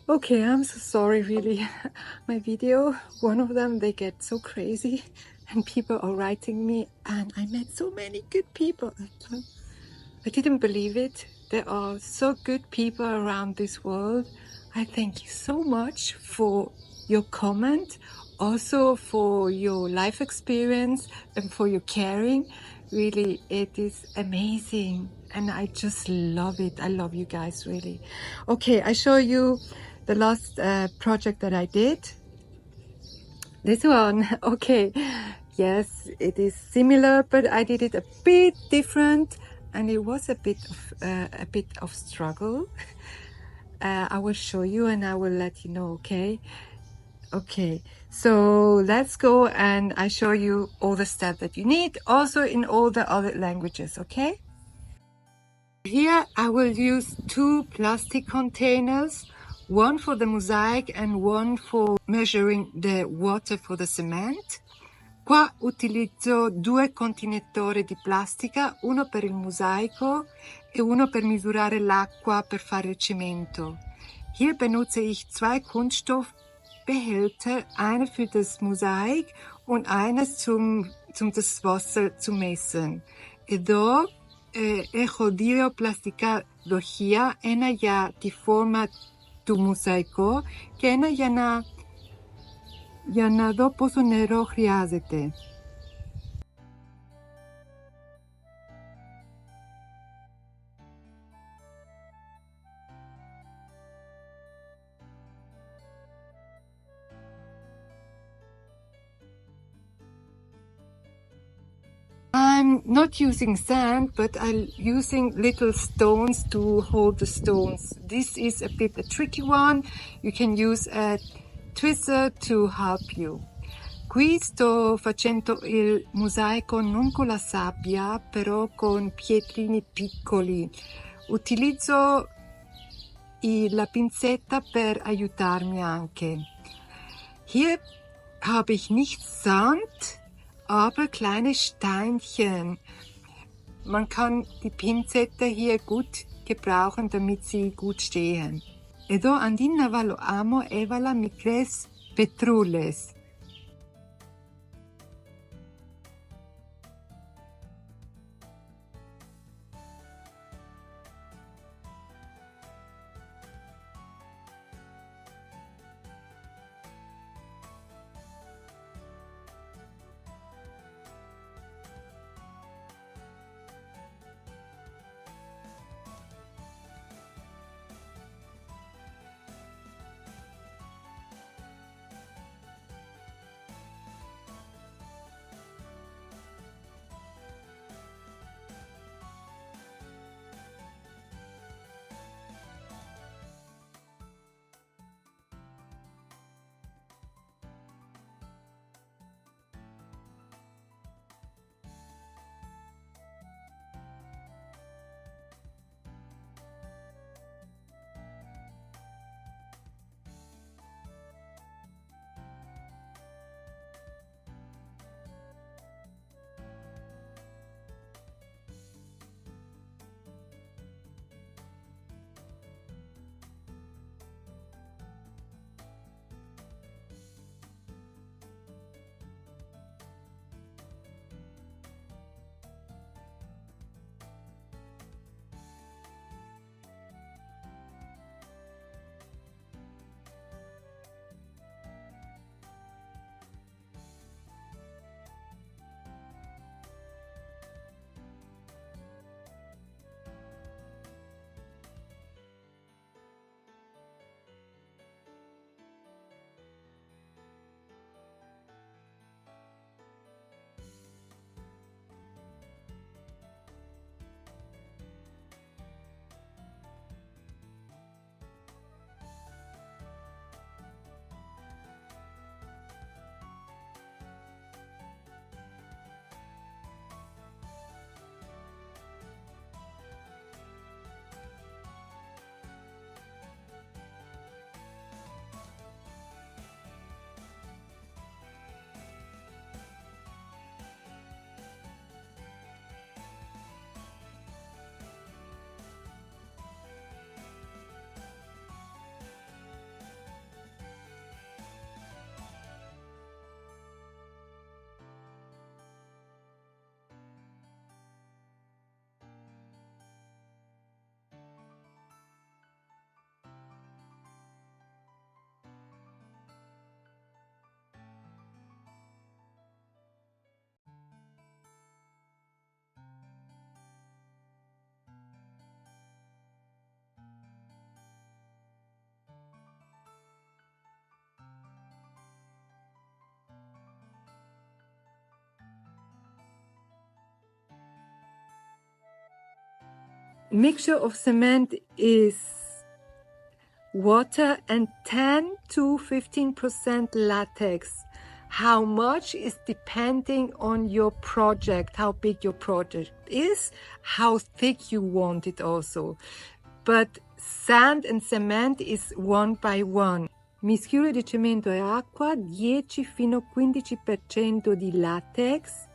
Okay, I'm so sorry, really. My video, one of them, they get so crazy and people are writing me and I met so many good people. I didn't believe it. There are so good people around this world. I thank you so much for your comment, also for your life experience and for your caring. Really, it is amazing. And I just love it. I love you guys, really. Okay, I show you the last project that I did. This one, okay. Yes, it is similar, but I did it a bit different and it was a bit of struggle. I will show you and I will let you know, okay? Okay, so let's go and I show you all the stuff that you need, also in all the other languages, okay? Here I will use two plastic containers, one for the mosaic and one for measuring the water for the cement. Qua utilizzo due contenitori di plastica, uno per il mosaico e uno per misurare l'acqua per fare il cemento. Hier benutze ich zwei Kunststoffbehälter, eine für das Mosaik und eines zum das Wasser zu messen. Εδώ έχω δύο πλαστικά δοχεία, ένα για τη φόρμα του μοσαϊκού και ένα για να δω πόσο νερό χρειάζεται. I'm not using sand, but I'm using little stones to hold the stones. This is a bit a tricky one. You can use a twister to help you. Qui sto facendo il mosaico non con la sabbia, però con pietrini piccoli. Utilizzo la pinzetta per aiutarmi anche. Hier habe ich nicht Sand, aber kleine Steinchen. Man kann die Pinzette hier gut gebrauchen, damit sie gut stehen. Εδώ αντί να βάλω άμμο έβαλα μικρές πετρούλες. mixture of cement is water and 10 to 15% latex. How much is depending on your project, how big your project is, how thick you want it also. But sand and cement is 1 by 1. Mischiure di cemento e acqua, 10 fino a 15% di latex.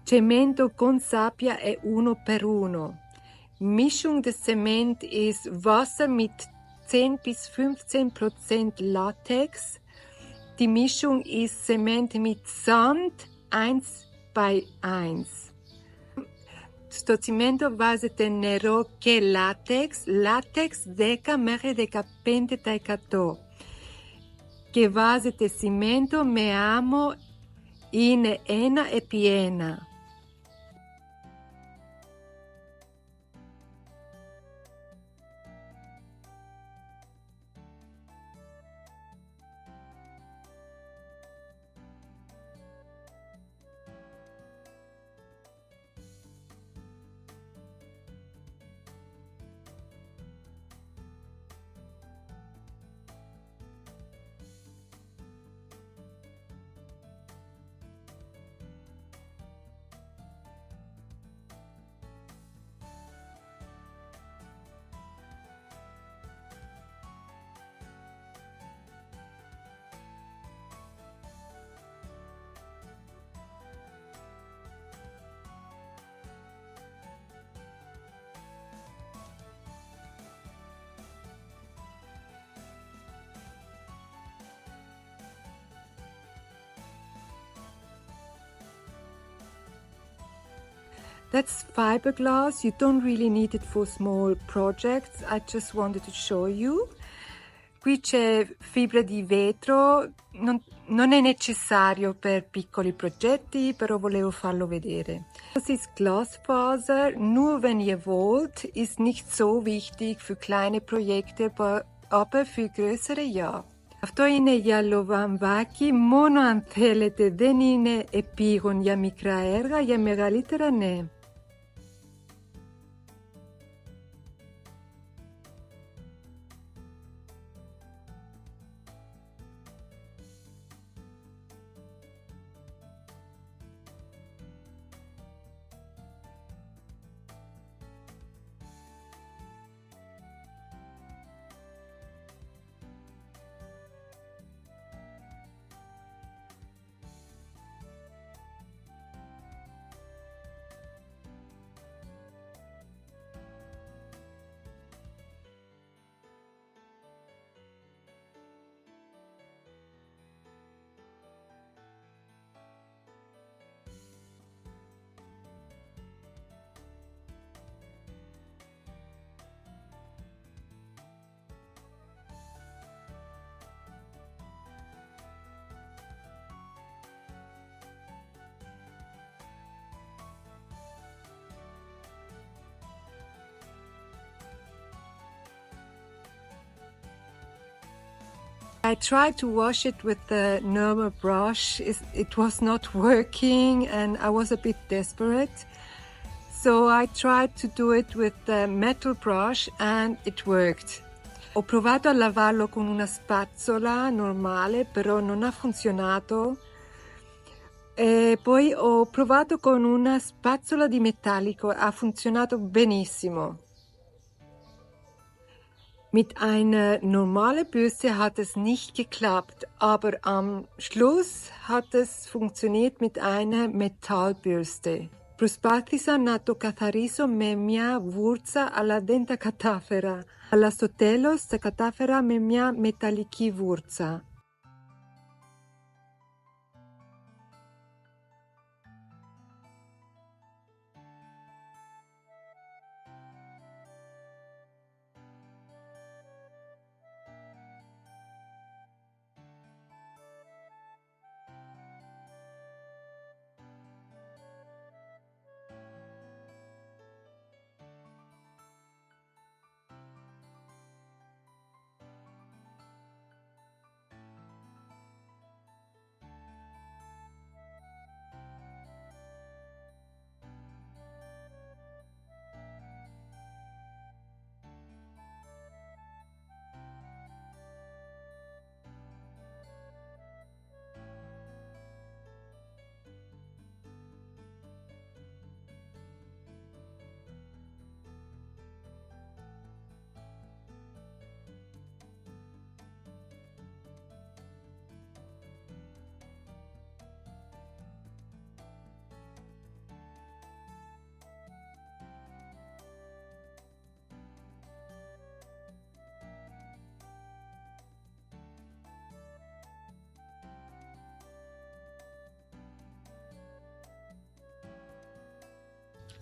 Cemento con sabbia è 1 per 1. Mischung des Zement ist Wasser mit 10 bis 15% Latex. Die Mischung ist Zement mit Sand 1 bei 1. Sto cimento vazete nero che latex, latex deca mere deca pente taicato. Che vazete cimento me amo in ena e piena. That's fiberglass. You don't really need it for small projects. I just wanted to show you. Qui c'è fibra di vetro, non è necessario per piccoli progetti, però volevo farlo vedere. Das ist Glasfaser, nur wenn ihr wollt, ist nicht so wichtig für kleine Projekte, aber für größere ja. Αυτό είναι για λοβαμβάκι, μόνο αν θέλετε, δεν είναι επίγον για μικρά έργα, για μεγαλύτερα ναι. I tried to wash it with the normal brush. It was not working and I was a bit desperate. So I tried to do it with the metal brush and it worked. Ho provato a lavarlo con una spazzola normale, però non ha funzionato. E poi ho provato con una spazzola di metallico, ha funzionato benissimo. Mit einer normalen Bürste hat es nicht geklappt, aber am Schluss hat es funktioniert mit einer Metallbürste. Προσπάθησα να το καθαρίσω με μια βούρτσα αλλά δεν τα κατάφερα. Αλλά στο τέλος τα κατάφερα με μια μεταλλική βούρτσα.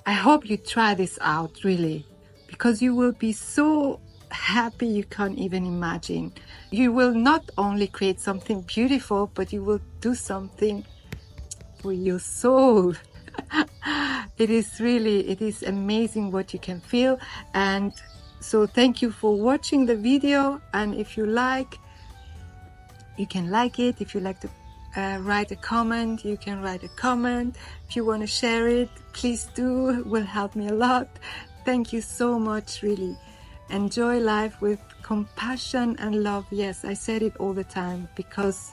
I hope you try this out, really, because you will be so happy you can't even imagine. You will not only create something beautiful, but you will do something for your soul. It is amazing what you can feel. And so thank you for watching the video, and if you like, you can like it. If you like to write a comment, you can write a comment. If you want to share it, please do. It will help me a lot. Thank you so much, really. Enjoy life with compassion and love. Yes, I said it all the time, because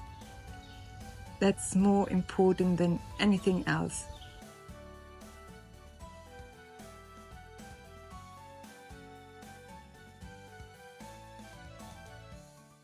that's more important than anything else.